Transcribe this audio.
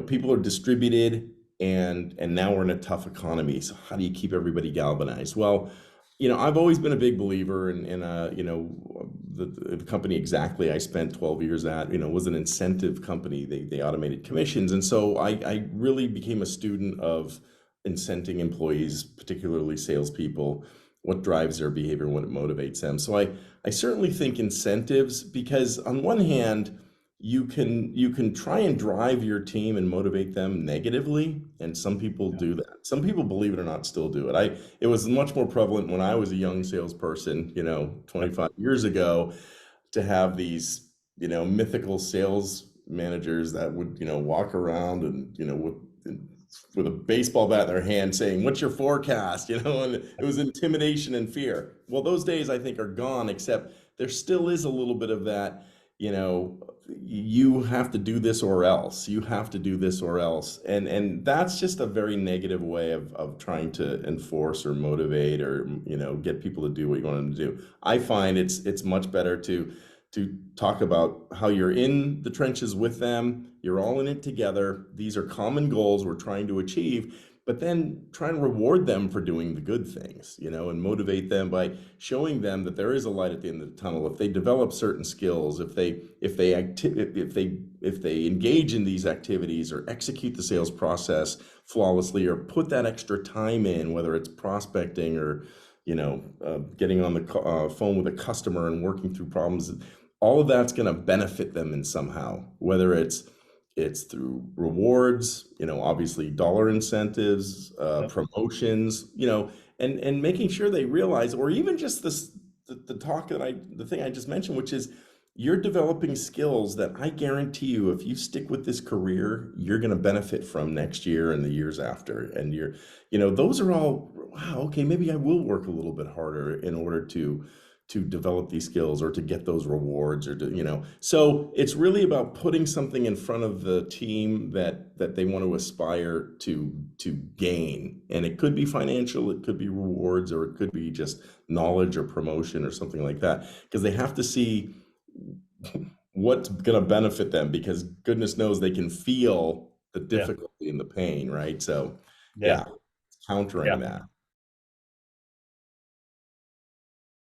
people are distributed, and now we're in a tough economy. So how do you keep everybody galvanized? Well, I've always been a big believer in the company exactly I spent 12 years at, was an incentive company. They automated commissions. And so I really became a student of incenting employees, particularly salespeople, what drives their behavior and what motivates them. So I certainly think incentives, because on one hand, you can try and drive your team and motivate them negatively, and some people Yeah. do that. Some people, believe it or not, still do it. It was much more prevalent when I was a young salesperson, Yep. 25 years ago, to have these, mythical sales managers that would, walk around and, with a baseball bat in their hand saying, "What's your forecast?" And it was intimidation and fear. Well, those days I think are gone, except there still is a little bit of that, you know, you have to do this or else. You have to do this or else. And that's just a very negative way of trying to enforce or motivate or, get people to do what you want them to do. I find it's much better to talk about how you're in the trenches with them. You're all in it together. These are common goals we're trying to achieve, but then try and reward them for doing the good things, and motivate them by showing them that there is a light at the end of the tunnel. If they develop certain skills, if they engage in these activities or execute the sales process flawlessly or put that extra time in, whether it's prospecting or getting on the phone with a customer and working through problems, all of that's going to benefit them in somehow, whether it's through rewards, obviously dollar incentives, Yep. promotions, and making sure they realize, or even just the thing I just mentioned, which is you're developing skills that I guarantee you, if you stick with this career, you're going to benefit from next year and the years after. And those are all, wow, okay, maybe I will work a little bit harder in order to develop these skills or to get those rewards or so it's really about putting something in front of the team that they want to aspire to gain, and it could be financial, it could be rewards, or it could be just knowledge or promotion or something like that, because they have to see what's going to benefit them, because goodness knows they can feel the Yeah. difficulty and the pain, right? So Yeah. yeah, countering Yeah. that.